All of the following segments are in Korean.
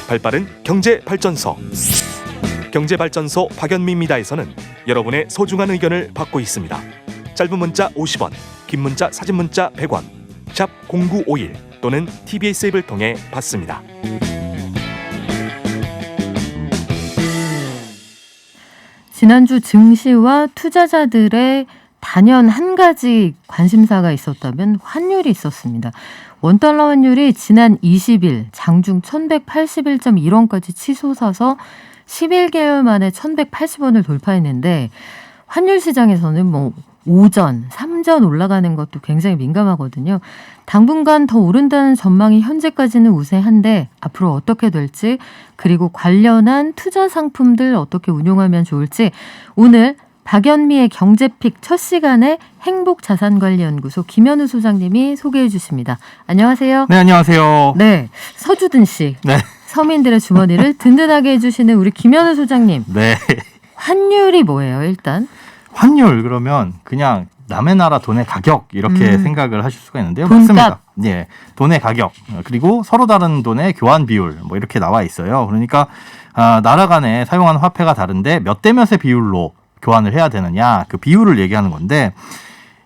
발빠른 경제발전소. 경제발전소 박연미입니다에서는 여러분의 소중한 의견을 받고 있습니다. 짧은 문자 50원, 긴 문자 사진 문자 100원, 샵 0951 또는 TBS 앱을 통해 받습니다. 지난주 증시와 투자자들의 단연 한 가지 관심사가 있었다면 환율이 있었습니다. 원달러 환율이 지난 20일 장중 1181.1원까지 치솟아서 11개월 만에 1180원을 돌파했는데 환율 시장에서는 오전, 3전 올라가는 것도 굉장히 민감하거든요. 당분간 더 오른다는 전망이 현재까지는 우세한데 앞으로 어떻게 될지 그리고 관련한 투자 상품들 어떻게 운용하면 좋을지 오늘 박연미의 경제픽 첫 시간에 행복자산관리연구소 김현우 소장님이 소개해 주십니다. 안녕하세요. 네, 안녕하세요. 네, 서주든 씨. 네. 서민들의 주머니를 든든하게 해주시는 우리 김현우 소장님. 네. 환율이 뭐예요, 일단? 환율 그러면 그냥 남의 나라 돈의 가격 이렇게 생각을 하실 수가 있는데요. 돈값. 맞습니다. 예, 돈의 가격 그리고 서로 다른 돈의 교환 비율 이렇게 나와 있어요. 그러니까 나라 간에 사용하는 화폐가 다른데 몇 대 몇의 비율로 교환을 해야 되느냐 그 비율을 얘기하는 건데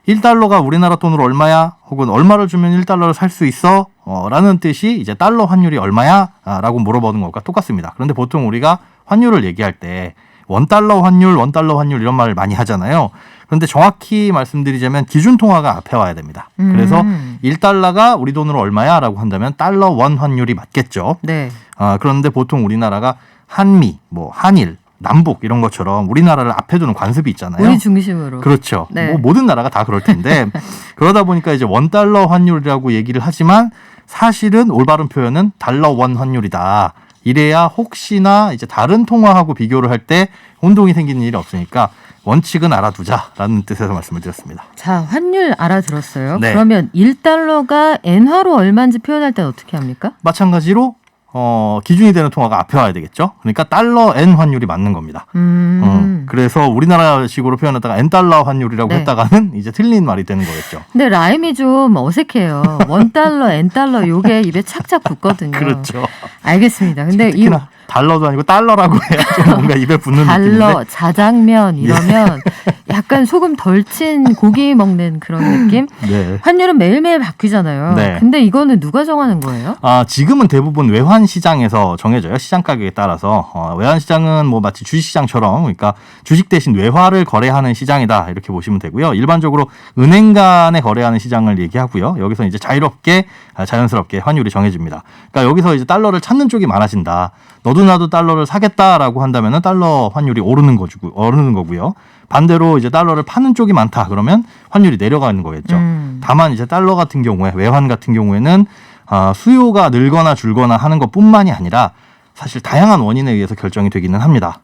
1달러가 우리나라 돈으로 얼마야? 혹은 얼마를 주면 1달러를 살 수 있어? 라는 뜻이 이제 달러 환율이 얼마야? 라고 물어보는 것과 똑같습니다. 그런데 보통 우리가 환율을 얘기할 때 원달러 환율 이런 말을 많이 하잖아요. 그런데 정확히 말씀드리자면 기준통화가 앞에 와야 됩니다. 그래서 1달러가 우리 돈으로 얼마야? 라고 한다면 달러 원 환율이 맞겠죠. 네. 그런데 보통 우리나라가 한미, 한일, 남북 이런 것처럼 우리나라를 앞에 두는 관습이 있잖아요. 우리 중심으로. 그렇죠. 네. 모든 나라가 다 그럴 텐데 그러다 보니까 이제 원달러 환율이라고 얘기를 하지만 사실은 올바른 표현은 달러 원 환율이다. 이래야 혹시나 이제 다른 통화하고 비교를 할 때 혼동이 생기는 일이 없으니까 원칙은 알아두자라는 뜻에서 말씀을 드렸습니다. 자, 환율 알아들었어요. 네. 그러면 1달러가 엔화로 얼마인지 표현할 때는 어떻게 합니까? 마찬가지로 기준이 되는 통화가 앞에 와야 되겠죠. 그러니까 달러 엔 환율이 맞는 겁니다. 그래서 우리나라식으로 표현하다가 엔달러 환율이라고 네. 했다가는 이제 틀린 말이 되는 거겠죠. 근데 라임이 좀 어색해요. 원달러, 엔달러 요게 입에 착착 붙거든요. 그렇죠. 알겠습니다. 근데 이 특히나 달러도 아니고 달러라고 해야 좀 뭔가 입에 붙는 달러, 느낌인데. 자장면 이러면 약간 소금 덜 친 고기 먹는 그런 느낌? 네. 환율은 매일매일 바뀌잖아요. 네. 근데 이거는 누가 정하는 거예요? 지금은 대부분 외환 시장에서 정해져요. 시장 가격에 따라서. 외환 시장은 마치 주식 시장처럼 그러니까 주식 대신 외화를 거래하는 시장이다. 이렇게 보시면 되고요. 일반적으로 은행 간에 거래하는 시장을 얘기하고요. 여기서 이제 자연스럽게 환율이 정해집니다. 그러니까 여기서 이제 달러를 찾는 쪽이 많아진다. 너도 나도 달러를 사겠다라고 한다면은 달러 환율이 오르는 거고요. 반대로 이제 달러를 파는 쪽이 많다. 그러면 환율이 내려가는 거겠죠. 다만 이제 달러 같은 경우에 외환 같은 경우에는 수요가 늘거나 줄거나 하는 것뿐만이 아니라 사실 다양한 원인에 의해서 결정이 되기는 합니다.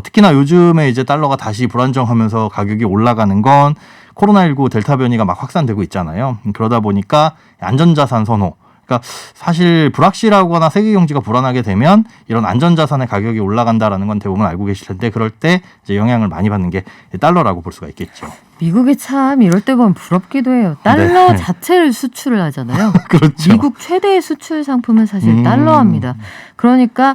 특히나 요즘에 이제 달러가 다시 불안정하면서 가격이 올라가는 건 코로나19 델타 변이가 막 확산되고 있잖아요. 그러다 보니까 안전자산 선호. 그러니까 사실 불확실하거나 세계 경제가 불안하게 되면 이런 안전자산의 가격이 올라간다라는 건 대부분 알고 계실 텐데 그럴 때 이제 영향을 많이 받는 게 달러라고 볼 수가 있겠죠. 미국이 참 이럴 때 보면 부럽기도 해요. 달러 네. 자체를 수출을 하잖아요. 그렇죠. 미국 최대의 수출 상품은 사실 달러입니다. 그러니까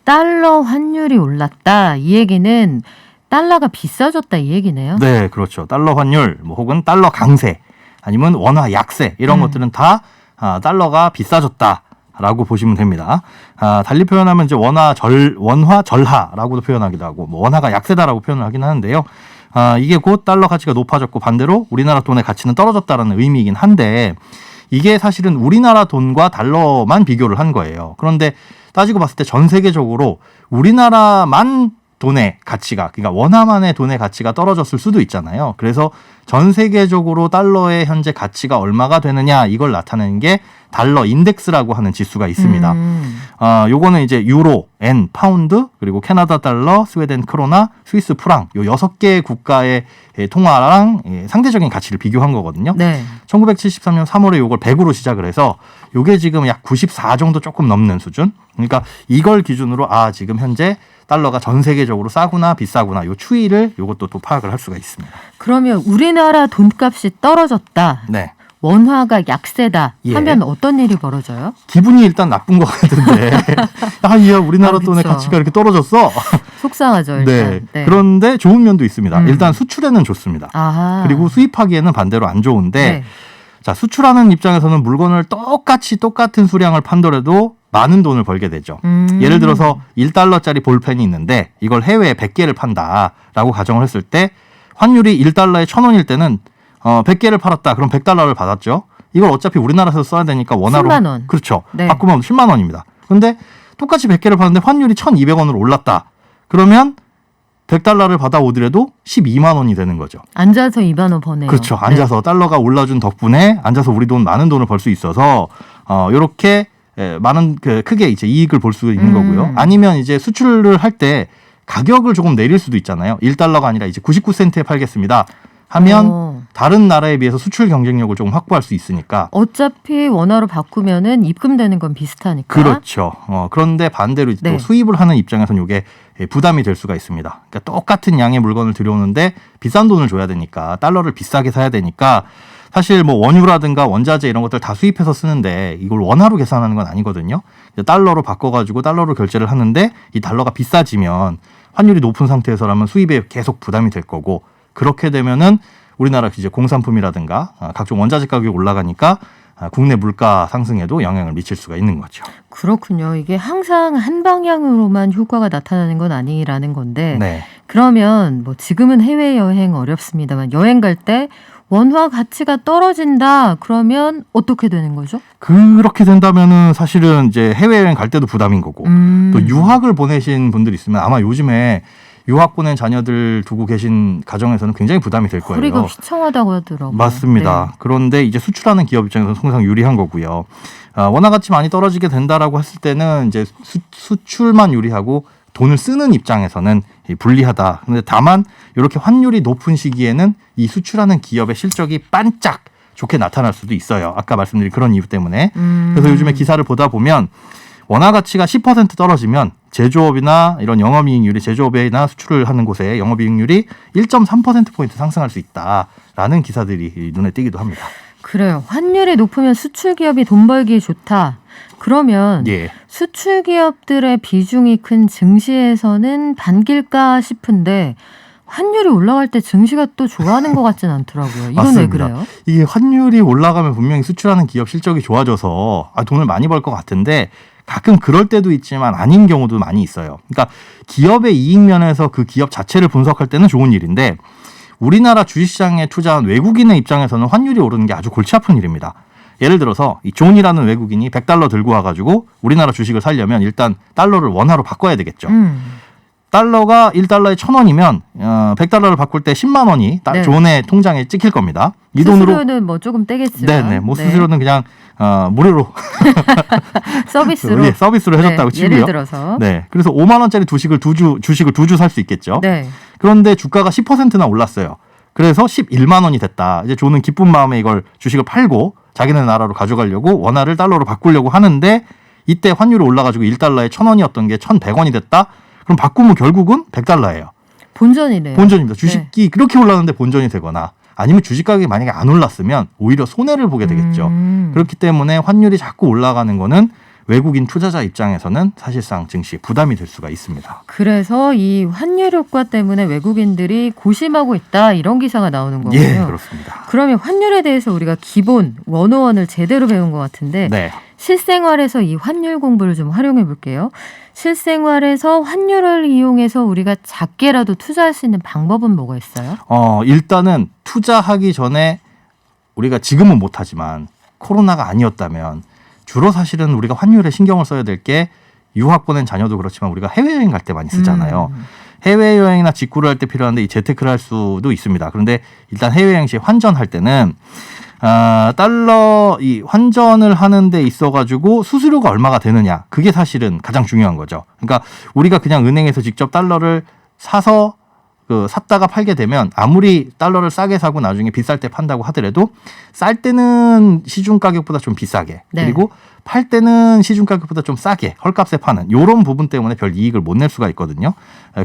달러 환율이 올랐다. 이 얘기는 달러가 비싸졌다 이 얘기네요. 네, 그렇죠. 달러 환율 혹은 달러 강세 아니면 원화 약세 이런 것들은 다 달러가 비싸졌다라고 보시면 됩니다. 달리 표현하면 이제 원화 절하라고도 표현하기도 하고 원화가 약세다라고 표현을 하긴 하는데요. 이게 곧 달러 가치가 높아졌고 반대로 우리나라 돈의 가치는 떨어졌다라는 의미이긴 한데 이게 사실은 우리나라 돈과 달러만 비교를 한 거예요. 그런데 따지고 봤을 때 전 세계적으로 우리나라만 돈의 가치가 그러니까 원화만의 돈의 가치가 떨어졌을 수도 있잖아요. 그래서 전 세계적으로 달러의 현재 가치가 얼마가 되느냐 이걸 나타내는 게 달러 인덱스라고 하는 지수가 있습니다. 요거는 이제 유로, 엔, 파운드, 그리고 캐나다 달러, 스웨덴 크로나, 스위스 프랑 요 6개의 국가의 통화랑 상대적인 가치를 비교한 거거든요. 네. 1973년 3월에 요걸 100으로 시작을 해서 요게 지금 약 94 정도 조금 넘는 수준. 그러니까 이걸 기준으로 지금 현재 달러가 전 세계적으로 싸구나 비싸구나 요 추이를 요것도 또 파악을 할 수가 있습니다. 그러면 우리나라 돈값이 떨어졌다. 네. 원화가 약세다 예. 하면 어떤 일이 벌어져요? 기분이 일단 나쁜 것 같은데 야 우리나라 아, 돈의 그쵸. 가치가 이렇게 떨어졌어. 속상하죠, 일단. 네. 그런데 좋은 면도 있습니다. 일단 수출에는 좋습니다. 아하. 그리고 수입하기에는 반대로 안 좋은데 네. 자, 수출하는 입장에서는 물건을 똑같은 수량을 판더라도 많은 돈을 벌게 되죠. 예를 들어서 1달러짜리 볼펜이 있는데 이걸 해외에 100개를 판다라고 가정을 했을 때 환율이 1달러에 1,000원일 때는 100개를 팔았다. 그럼 100달러를 받았죠. 이걸 어차피 우리나라에서 써야 되니까 원화로 10만 원. 그렇죠. 네. 바꾸면 10만 원입니다. 근데 똑같이 100개를 파는데 환율이 1,200원으로 올랐다. 그러면 100달러를 받아오더라도 12만 원이 되는 거죠. 앉아서 2만 원 버네요. 그렇죠. 앉아서 달러가 올라준 덕분에 앉아서 우리 돈 많은 돈을 벌 수 있어서 이렇게 많은 크게 이제 이익을 볼 수 있는 거고요. 아니면 이제 수출을 할 때 가격을 조금 내릴 수도 있잖아요. 1달러가 아니라 이제 99센트에 팔겠습니다. 하면 다른 나라에 비해서 수출 경쟁력을 조금 확보할 수 있으니까. 어차피 원화로 바꾸면은 입금되는 건 비슷하니까. 그렇죠. 그런데 반대로 이제 네. 또 수입을 하는 입장에서는 이게 부담이 될 수가 있습니다. 그러니까 똑같은 양의 물건을 들여오는데 비싼 돈을 줘야 되니까 달러를 비싸게 사야 되니까 사실 뭐 원유라든가 원자재 이런 것들 다 수입해서 쓰는데 이걸 원화로 계산하는 건 아니거든요. 달러로 바꿔가지고 달러로 결제를 하는데 이 달러가 비싸지면 환율이 높은 상태에서라면 수입에 계속 부담이 될 거고 그렇게 되면은 우리나라 이제 공산품이라든가 각종 원자재 가격이 올라가니까 국내 물가 상승에도 영향을 미칠 수가 있는 거죠. 그렇군요. 이게 항상 한 방향으로만 효과가 나타나는 건 아니라는 건데 네. 그러면 뭐 지금은 해외여행 어렵습니다만 여행 갈 때 원화 가치가 떨어진다 그러면 어떻게 되는 거죠? 그렇게 된다면은 사실은 이제 해외여행 갈 때도 부담인 거고 또 유학을 보내신 분들 있으면 아마 요즘에 유학 보낸 자녀들 두고 계신 가정에서는 굉장히 부담이 될 거예요. 거리가 휘청하다고 하더라고요. 맞습니다. 네. 그런데 이제 수출하는 기업 입장에서는 항상 유리한 거고요. 원화 가치 많이 떨어지게 된다라고 했을 때는 이제 수출만 유리하고 돈을 쓰는 입장에서는 불리하다. 그런데 다만 이렇게 환율이 높은 시기에는 이 수출하는 기업의 실적이 반짝 좋게 나타날 수도 있어요. 아까 말씀드린 그런 이유 때문에. 그래서 요즘에 기사를 보다 보면 원화 가치가 10% 떨어지면 제조업이나 이런 영업이익률이 제조업이나 수출을 하는 곳에 영업이익률이 1.3%포인트 상승할 수 있다라는 기사들이 눈에 띄기도 합니다. 그래요. 환율이 높으면 수출 기업이 돈 벌기에 좋다. 그러면 예. 수출 기업들의 비중이 큰 증시에서는 반길까 싶은데 환율이 올라갈 때 증시가 또 좋아하는 것 같진 않더라고요. 이건 왜 맞습니다. 그래요? 이게 환율이 올라가면 분명히 수출하는 기업 실적이 좋아져서 돈을 많이 벌 것 같은데 가끔 그럴 때도 있지만 아닌 경우도 많이 있어요. 그러니까 기업의 이익 면에서 그 기업 자체를 분석할 때는 좋은 일인데 우리나라 주식시장에 투자한 외국인의 입장에서는 환율이 오르는 게 아주 골치 아픈 일입니다. 예를 들어서 이 존이라는 외국인이 100달러 들고 와가지고 우리나라 주식을 사려면 일단 달러를 원화로 바꿔야 되겠죠. 달러가 1달러에 1,000원이면 100달러를 바꿀 때 10만 원이 네. 존의 통장에 찍힐 겁니다. 이 돈으로 수수료는 뭐 조금 떼겠지만 네네 뭐 수수료는 그냥 무료로 서비스로 예, 서비스로 해줬다고 네, 치고요. 예를 들어서 네, 그래서 5만 원짜리 주식을 두 주 살 수 있겠죠. 네. 그런데 주가가 10%나 올랐어요. 그래서 11만 원이 됐다. 이제 존은 기쁜 마음에 이걸 주식을 팔고 자기네 나라로 가져가려고 원화를 달러로 바꾸려고 하는데 이때 환율이 올라가지고 1달러에 1,000원이었던 게 1,100원이 됐다. 그럼 바꾸면 결국은 100달러예요. 본전이네요. 본전입니다. 주식이 그렇게 올랐는데 본전이 되거나 아니면 주식 가격이 만약에 안 올랐으면 오히려 손해를 보게 되겠죠. 그렇기 때문에 환율이 자꾸 올라가는 거는 외국인 투자자 입장에서는 사실상 증시 부담이 될 수가 있습니다. 그래서 이 환율 효과 때문에 외국인들이 고심하고 있다 이런 기사가 나오는 거군요. 예, 그렇습니다. 그러면 환율에 대해서 우리가 기본 101을 제대로 배운 것 같은데 네. 실생활에서 이 환율 공부를 좀 활용해 볼게요. 실생활에서 환율을 이용해서 우리가 작게라도 투자할 수 있는 방법은 뭐가 있어요? 일단은 투자하기 전에 우리가 지금은 못하지만 코로나가 아니었다면 주로 사실은 우리가 환율에 신경을 써야 될 게 유학 보낸 자녀도 그렇지만 우리가 해외여행 갈 때 많이 쓰잖아요. 해외여행이나 직구를 할 때 필요한데 이 재테크를 할 수도 있습니다. 그런데 일단 해외여행 시 환전할 때는 달러 이 환전을 하는 데 있어가지고 수수료가 얼마가 되느냐 그게 사실은 가장 중요한 거죠. 그러니까 우리가 그냥 은행에서 직접 달러를 사서 샀다가 팔게 되면 아무리 달러를 싸게 사고 나중에 비쌀 때 판다고 하더라도 쌀 때는 시중 가격보다 좀 비싸게 네. 그리고 팔 때는 시중 가격보다 좀 싸게 헐값에 파는 이런 부분 때문에 별 이익을 못 낼 수가 있거든요.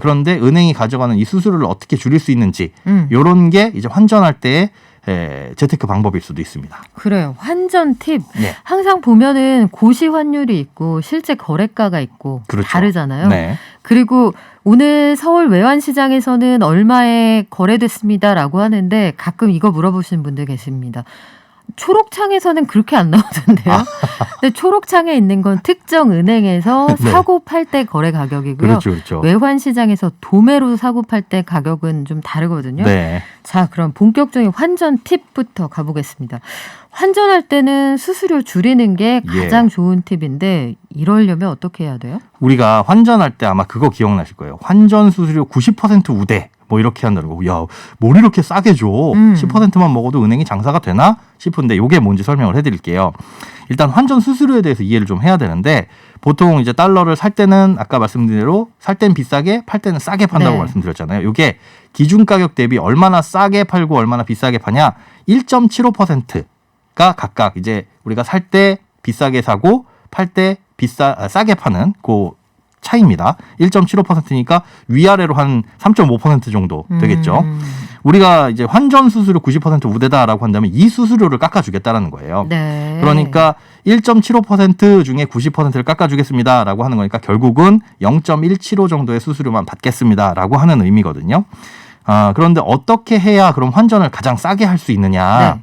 그런데 은행이 가져가는 이 수수료를 어떻게 줄일 수 있는지 이런 게 이제 환전할 때 재테크 방법일 수도 있습니다. 그래요. 환전 팁. 네. 항상 보면은 고시 환율이 있고 실제 거래가가 있고 그렇죠. 다르잖아요. 네. 그리고 오늘 서울 외환시장에서는 얼마에 거래됐습니다라고 하는데 가끔 이거 물어보시는 분들 계십니다. 초록창에서는 그렇게 안 나오던데요. 근데 초록창에 있는 건 특정 은행에서 네. 사고 팔 때 거래 가격이고요. 그렇죠, 그렇죠. 외환시장에서 도매로 사고 팔 때 가격은 좀 다르거든요. 네. 자, 그럼 본격적인 환전 팁부터 가보겠습니다. 환전할 때는 수수료 줄이는 게 가장 좋은 팁인데 이러려면 어떻게 해야 돼요? 우리가 환전할 때 아마 그거 기억나실 거예요. 환전 수수료 90% 우대. 뭐 이렇게 한다는 거. 야, 뭘 이렇게 싸게 줘? 10%만 먹어도 은행이 장사가 되나 싶은데 이게 뭔지 설명을 해드릴게요. 일단 환전 수수료에 대해서 이해를 좀 해야 되는데 보통 이제 달러를 살 때는 아까 말씀드린 대로 살 땐 비싸게 팔 때는 싸게 판다고 네. 말씀드렸잖아요. 이게 기준 가격 대비 얼마나 싸게 팔고 얼마나 비싸게 파냐 1.75%가 각각 이제 우리가 살 때 비싸게 사고 팔 때 싸게 파는 그 차이입니다. 1.75%니까 위아래로 한 3.5% 정도 되겠죠. 우리가 이제 환전 수수료 90% 우대다라고 한다면 이 수수료를 깎아주겠다라는 거예요. 네. 그러니까 1.75% 중에 90%를 깎아주겠습니다라고 하는 거니까 결국은 0.175 정도의 수수료만 받겠습니다라고 하는 의미거든요. 그런데 어떻게 해야 그럼 환전을 가장 싸게 할 수 있느냐? 네.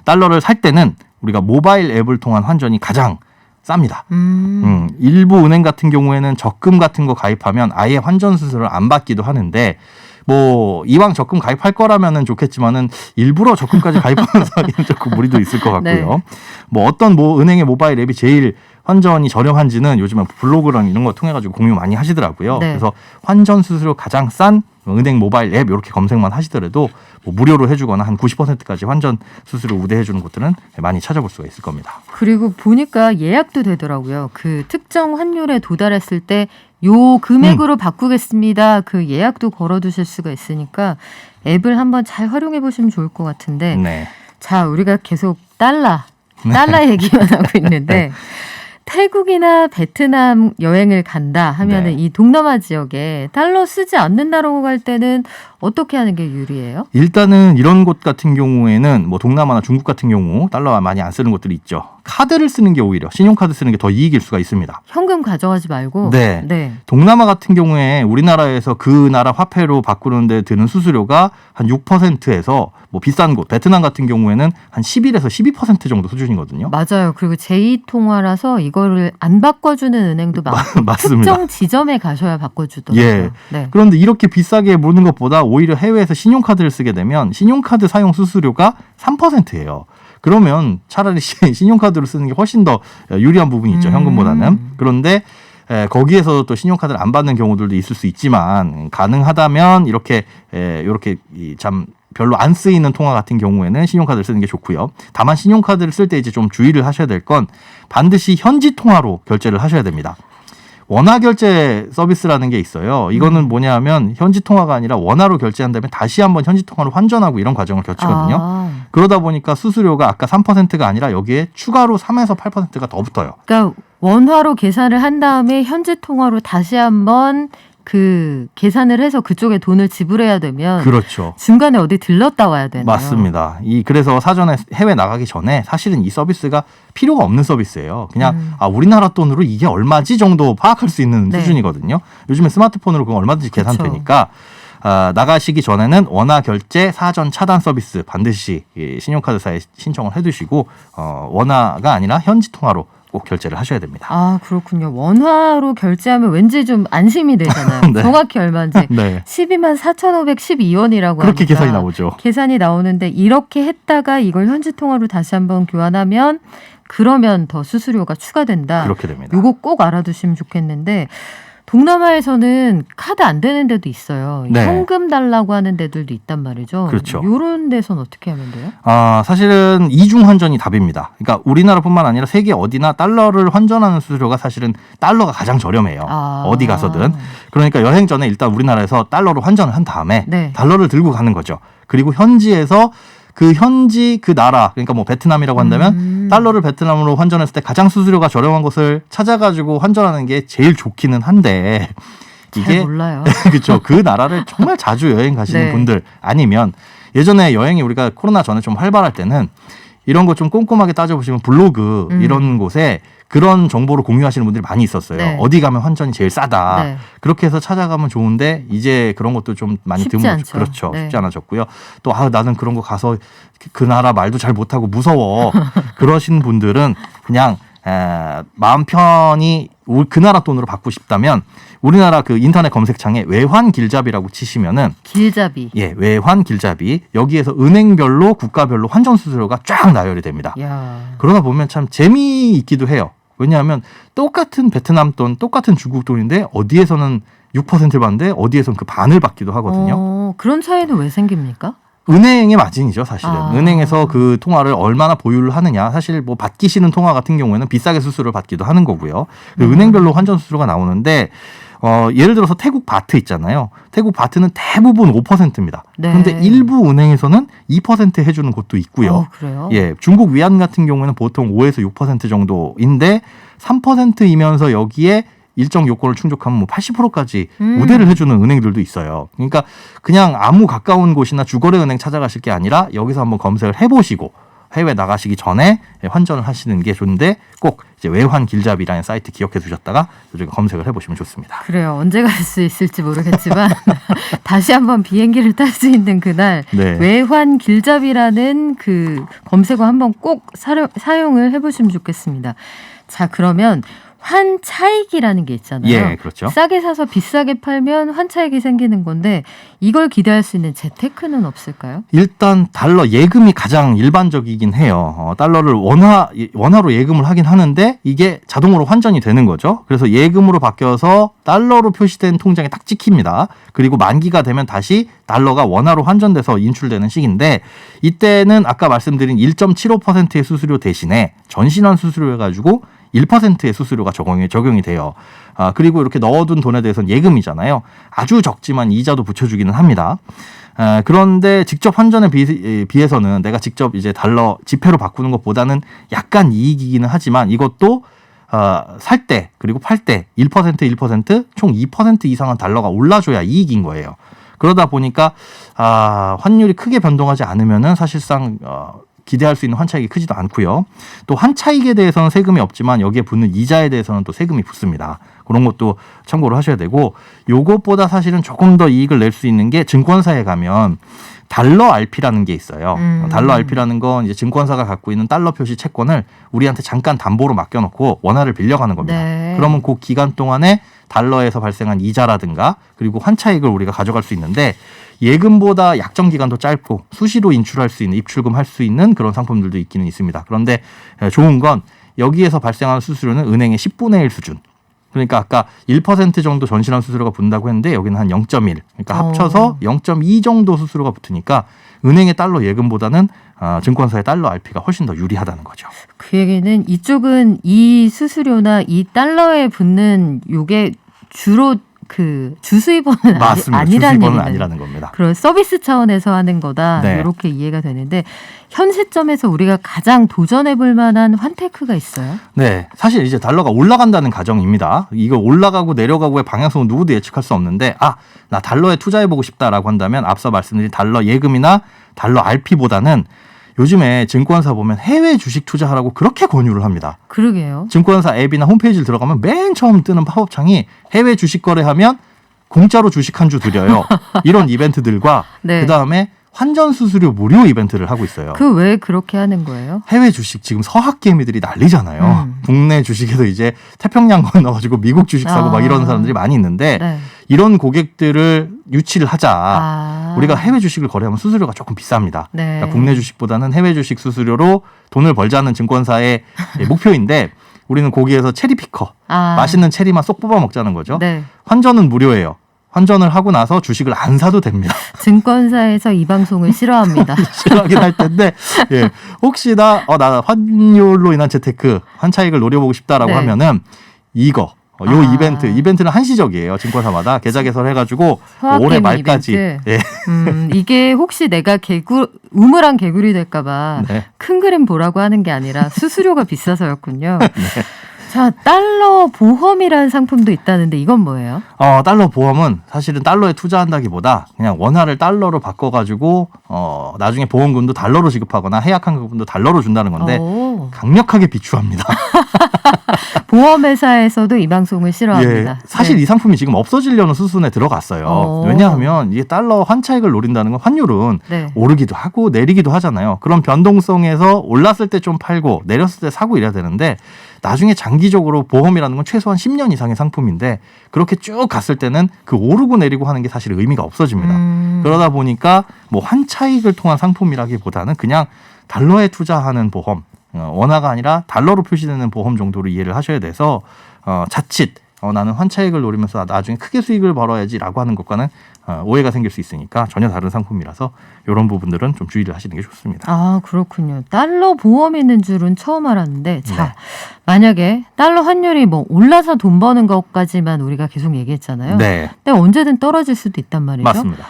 달러를 살 때는 우리가 모바일 앱을 통한 환전이 가장 쌉니다. 음. 일부 은행 같은 경우에는 적금 같은 거 가입하면 아예 환전 수수료를 안 받기도 하는데 뭐 이왕 적금 가입할 거라면은 좋겠지만은 일부러 적금까지 가입하면서 하기는 조금 무리도 있을 것 같고요. 네. 뭐 어떤 은행의 모바일 앱이 제일 환전이 저렴한지는 요즘은 블로그랑 이런 거 통해 가지고 공유 많이 하시더라고요. 네. 그래서 환전 수수료 가장 싼 은행 모바일 앱 이렇게 검색만 하시더라도 뭐 무료로 해주거나 한 90%까지 환전 수수료 우대해주는 곳들은 많이 찾아볼 수가 있을 겁니다. 그리고 보니까 예약도 되더라고요. 그 특정 환율에 도달했을 때 요 금액으로 바꾸겠습니다. 그 예약도 걸어두실 수가 있으니까 앱을 한번 잘 활용해 보시면 좋을 것 같은데 네. 자, 우리가 계속 달러 얘기만 하고 있는데 태국이나 베트남 여행을 간다 하면은 네. 이 동남아 지역에 달러 쓰지 않는다라고 갈 때는 어떻게 하는 게 유리해요? 일단은 이런 곳 같은 경우에는 뭐 동남아나 중국 같은 경우 달러가 많이 안 쓰는 곳들이 있죠. 카드를 쓰는 게 오히려 신용카드 쓰는 게 더 이익일 수가 있습니다. 현금 가져가지 말고 네. 동남아 같은 경우에 우리나라에서 그 나라 화폐로 바꾸는데 드는 수수료가 한 6%에서 뭐 비싼 곳 베트남 같은 경우에는 한 11에서 12% 정도 수준이거든요. 맞아요. 그리고 제2통화라서 이거를 안 바꿔주는 은행도 많고 맞습니다. 특정 지점에 가셔야 바꿔주더라고요. 예. 네. 그런데 이렇게 비싸게 무는 것보다 오히려 해외에서 신용카드를 쓰게 되면 신용카드 사용 수수료가 3%예요. 그러면 차라리 신용카드로 쓰는 게 훨씬 더 유리한 부분이 있죠. 현금보다는. 그런데 거기에서 또 신용카드를 안 받는 경우들도 있을 수 있지만 가능하다면 이렇게 참 별로 안 쓰이는 통화 같은 경우에는 신용카드를 쓰는 게 좋고요. 다만 신용카드를 쓸 때 이제 좀 주의를 하셔야 될 건 반드시 현지 통화로 결제를 하셔야 됩니다. 원화 결제 서비스라는 게 있어요. 이거는 뭐냐면 현지 통화가 아니라 원화로 결제한 다음에 다시 한번 현지 통화로 환전하고 이런 과정을 거치거든요. 그러다 보니까 수수료가 아까 3%가 아니라 여기에 추가로 3에서 8%가 더 붙어요. 그러니까 원화로 계산을 한 다음에 현지 통화로 다시 한번 그 계산을 해서 그쪽에 돈을 지불해야 되면 그렇죠. 중간에 어디 들렀다 와야 되나요? 맞습니다. 그래서 사전에 해외 나가기 전에 사실은 이 서비스가 필요가 없는 서비스예요. 그냥 우리나라 돈으로 이게 얼마지 정도 파악할 수 있는 네. 수준이거든요. 요즘에 스마트폰으로 그거 얼마든지 계산되니까 나가시기 전에는 원화 결제 사전 차단 서비스 반드시 신용카드사에 신청을 해두시고 원화가 아니라 현지 통화로 꼭 결제를 하셔야 됩니다. 아, 그렇군요. 원화로 결제하면 왠지 좀 안심이 되잖아요. 네. 정확히 얼마인지. 네. 124,512원이라고 그렇게 하니까 계산이 나오죠. 계산이 나오는데 이렇게 했다가 이걸 현지 통화로 다시 한번 교환하면 그러면 더 수수료가 추가된다. 그렇게 됩니다. 요거 꼭 알아두시면 좋겠는데 동남아에서는 카드 안 되는 데도 있어요. 네. 현금 달라고 하는 데들도 있단 말이죠. 그렇죠. 이런 데선 어떻게 하면 돼요? 사실은 이중 환전이 답입니다. 그러니까 우리나라뿐만 아니라 세계 어디나 달러를 환전하는 수수료가 사실은 달러가 가장 저렴해요. 어디 가서든. 그러니까 여행 전에 일단 우리나라에서 달러로 환전을 한 다음에 네. 달러를 들고 가는 거죠. 그리고 현지에서 그 나라, 그러니까 뭐 베트남이라고 한다면 달러를 베트남으로 환전했을 때 가장 수수료가 저렴한 곳을 찾아가지고 환전하는 게 제일 좋기는 한데 잘 몰라요. 그렇죠. 그 나라를 정말 자주 여행 가시는 네. 분들 아니면 예전에 여행이 우리가 코로나 전에 좀 활발할 때는 이런 거 좀 꼼꼼하게 따져보시면 블로그 이런 곳에 그런 정보를 공유하시는 분들이 많이 있었어요. 네. 어디 가면 환전이 제일 싸다. 네. 그렇게 해서 찾아가면 좋은데 이제 그런 것도 좀 많이 쉽지 드물죠. 않죠. 그렇죠. 네. 쉽지 않아졌고요. 또 나는 그런 거 가서 그 나라 말도 잘 못하고 무서워. 그러신 분들은 그냥 마음 편히 그 나라 돈으로 받고 싶다면 우리나라 그 인터넷 검색창에 외환 길잡이라고 치시면은 길잡이. 예, 외환 길잡이 여기에서 은행별로 국가별로 환전 수수료가 쫙 나열이 됩니다. 야. 그러다 보면 참 재미있기도 해요. 왜냐하면 똑같은 베트남 돈, 똑같은 중국 돈인데 어디에서는 6%를 받는데 어디에서는 그 반을 받기도 하거든요. 그런 차이는 왜 생깁니까? 은행의 마진이죠, 사실은. 아. 은행에서 그 통화를 얼마나 보유를 하느냐. 사실 뭐 받기 싫은 통화 같은 경우에는 비싸게 수수료를 받기도 하는 거고요. 그 은행별로 환전 수수료가 나오는데 예를 들어서 태국 바트 있잖아요. 태국 바트는 대부분 5%입니다. 네. 그런데 일부 은행에서는 2% 해주는 곳도 있고요. 그래요? 예, 중국 위안 같은 경우에는 보통 5에서 6% 정도인데 3%이면서 여기에 일정 요건을 충족하면 뭐 80%까지 우대를 해주는 은행들도 있어요. 그러니까 그냥 아무 가까운 곳이나 주거래 은행 찾아가실 게 아니라 여기서 한번 검색을 해보시고 해외 나가시기 전에 환전을 하시는 게 좋은데 꼭 이제 외환 길잡이라는 사이트 기억해 두셨다가 나중에 검색을 해보시면 좋습니다. 그래요. 언제 갈 수 있을지 모르겠지만 다시 한번 비행기를 탈 수 있는 그날 네. 외환 길잡이라는 그 검색어 한번 꼭 사용을 해보시면 좋겠습니다. 자, 그러면 환차익이라는 게 있잖아요. 예, 그렇죠. 싸게 사서 비싸게 팔면 환차익이 생기는 건데 이걸 기대할 수 있는 재테크는 없을까요? 일단 달러 예금이 가장 일반적이긴 해요. 달러를 원화로 예금을 하긴 하는데 이게 자동으로 환전이 되는 거죠. 그래서 예금으로 바뀌어서 달러로 표시된 통장에 딱 찍힙니다. 그리고 만기가 되면 다시 달러가 원화로 환전돼서 인출되는 시기인데 이때는 아까 말씀드린 1.75%의 수수료 대신에 전신환 수수료 해가지고 1%의 수수료가 적용이 돼요. 그리고 이렇게 넣어둔 돈에 대해서는 예금이잖아요. 아주 적지만 이자도 붙여주기는 합니다. 그런데 직접 환전에 비해서는 내가 직접 이제 달러 지폐로 바꾸는 것보다는 약간 이익이기는 하지만 이것도 살 때 그리고 팔 때 1%, 총 2% 이상은 달러가 올라줘야 이익인 거예요. 그러다 보니까 환율이 크게 변동하지 않으면은 사실상 기대할 수 있는 환차익이 크지도 않고요. 또 환차익에 대해서는 세금이 없지만 여기에 붙는 이자에 대해서는 또 세금이 붙습니다. 그런 것도 참고를 하셔야 되고 요것보다 사실은 조금 더 이익을 낼 수 있는 게 증권사에 가면 달러 RP라는 게 있어요. 달러 RP라는 건 이제 증권사가 갖고 있는 달러 표시 채권을 우리한테 잠깐 담보로 맡겨놓고 원화를 빌려가는 겁니다. 네. 그러면 그 기간 동안에 달러에서 발생한 이자라든가 그리고 환차익을 우리가 가져갈 수 있는데 예금보다 약정 기간도 짧고 수시로 인출할 수 있는 입출금할 수 있는 그런 상품들도 있기는 있습니다. 그런데 좋은 건 여기에서 발생하는 수수료는 은행의 10분의 1 수준. 그러니까 아까 1% 정도 전신환 수수료가 붙는다고 했는데 여기는 한 0.1. 그러니까 합쳐서 0.2 정도 수수료가 붙으니까 은행의 달러 예금보다는 증권사의 달러 RP가 훨씬 더 유리하다는 거죠. 그 얘기는 이쪽은 이 수수료나 이 달러에 붙는 요게 주로 그 주수입원은 맞습니다. 아니라는 주수입원은 얘기는 아니라는 겁니다. 그런 서비스 차원에서 하는 거다. 네. 이렇게 이해가 되는데 현 시점에서 우리가 가장 도전해볼 만한 환테크가 있어요? 네, 사실 이제 달러가 올라간다는 가정입니다. 이거 올라가고 내려가고의 방향성은 누구도 예측할 수 없는데 나 달러에 투자해보고 싶다라고 한다면 앞서 말씀드린 달러 예금이나 달러 RP보다는 요즘에 증권사 보면 해외 주식 투자하라고 그렇게 권유를 합니다. 그러게요. 증권사 앱이나 홈페이지를 들어가면 맨 처음 뜨는 팝업창이 해외 주식 거래하면 공짜로 주식 한 주 드려요. 이런 이벤트들과 네. 그다음에 환전 수수료 무료 이벤트를 하고 있어요. 그 왜 그렇게 하는 거예요? 해외 주식 지금 서학 개미들이 난리잖아요. 국내 주식에도 이제 태평양 건너가지고 미국 주식 사고 막 이런 사람들이 많이 있는데 네. 이런 고객들을 유치를 하자. 우리가 해외 주식을 거래하면 수수료가 조금 비쌉니다. 네. 그러니까 국내 주식보다는 해외 주식 수수료로 돈을 벌자는 증권사의 목표인데 우리는 거기에서 체리피커, 맛있는 체리만 쏙 뽑아 먹자는 거죠. 네. 환전은 무료예요. 환전을 하고 나서 주식을 안 사도 됩니다. 증권사에서 이 방송을 싫어합니다. 싫어하긴 할 텐데 혹시나 나 환율로 인한 재테크, 환차익을 노려보고 싶다라고 네. 하면은 이거 이벤트는 한시적이에요. 증권사마다 계좌 개설을 해가지고 올해 말까지. 예. 이게 혹시 내가 우물한 개구리 될까봐 네. 큰 그림 보라고 하는 게 아니라 수수료가 비싸서였군요. 네. 자, 달러 보험이라는 상품도 있다는데 이건 뭐예요? 달러 보험은 사실은 달러에 투자한다기보다 그냥 원화를 달러로 바꿔가지고 나중에 보험금도 달러로 지급하거나 해약한 부분도 달러로 준다는 건데 오. 강력하게 비추합니다. 보험회사에서도 이 방송을 싫어합니다. 예, 사실 네. 이 상품이 지금 없어지려는 수순에 들어갔어요. 왜냐하면 이게 달러 환차익을 노린다는 건 환율은 네. 오르기도 하고 내리기도 하잖아요. 그런 변동성에서 올랐을 때 좀 팔고 내렸을 때 사고 이래야 되는데 나중에 장기적으로 보험이라는 건 최소한 10년 이상의 상품인데 그렇게 쭉 갔을 때는 그 오르고 내리고 하는 게 사실 의미가 없어집니다. 그러다 보니까 뭐 환차익을 통한 상품이라기보다는 그냥 달러에 투자하는 보험, 원화가 아니라 달러로 표시되는 보험 정도로 이해를 하셔야 돼서 자칫 나는 환차익을 노리면서 나중에 크게 수익을 벌어야지라고 하는 것과는 오해가 생길 수 있으니까 전혀 다른 상품이라서 이런 부분들은 좀 주의를 하시는 게 좋습니다. 아, 그렇군요. 달러 보험이 있는 줄은 처음 알았는데, 자, 네. 만약에 달러 환율이 뭐 올라서 돈 버는 것까지만 우리가 계속 얘기했잖아요. 네, 근데 언제든 떨어질 수도 있단 말이죠. 맞습니다.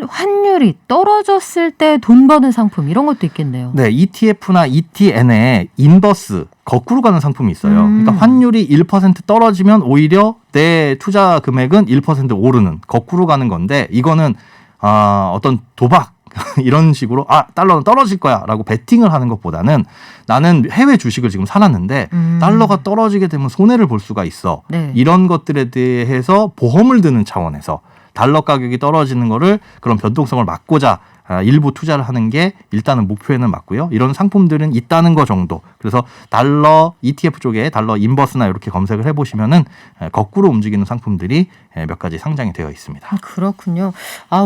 환율이 떨어졌을 때 돈 버는 상품 이런 것도 있겠네요. 네, ETF나 ETN에 인버스 거꾸로 가는 상품이 있어요. 그러니까 환율이 1% 떨어지면 오히려 내 투자 금액은 1% 오르는 거꾸로 가는 건데 이거는 어떤 도박 이런 식으로 달러는 떨어질 거야라고 베팅을 하는 것보다는 나는 해외 주식을 지금 사놨는데 달러가 떨어지게 되면 손해를 볼 수가 있어. 네. 이런 것들에 대해서 보험을 드는 차원에서 달러 가격이 떨어지는 거를 그런 변동성을 막고자 일부 투자를 하는 게 일단은 목표에는 맞고요. 이런 상품들은 있다는 거 정도. 그래서 달러 ETF 쪽에 달러 인버스나 이렇게 검색을 해보시면은 거꾸로 움직이는 상품들이 몇 가지 상장이 되어 있습니다. 그렇군요.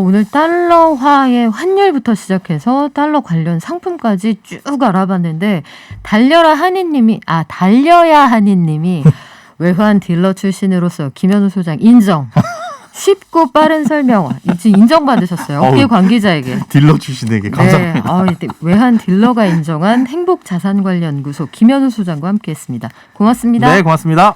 오늘 달러화의 환율부터 시작해서 달러 관련 상품까지 쭉 알아봤는데 달려야 하니님이 외환 딜러 출신으로서 김현우 소장 인정. 쉽고 빠른 설명. 이제 인정받으셨어요. 업계 관계자에게. 딜러 출신에게 감사합니다. 네. 외환 딜러가 인정한 행복자산관리연구소 김현우 소장과 함께했습니다. 고맙습니다. 네, 고맙습니다.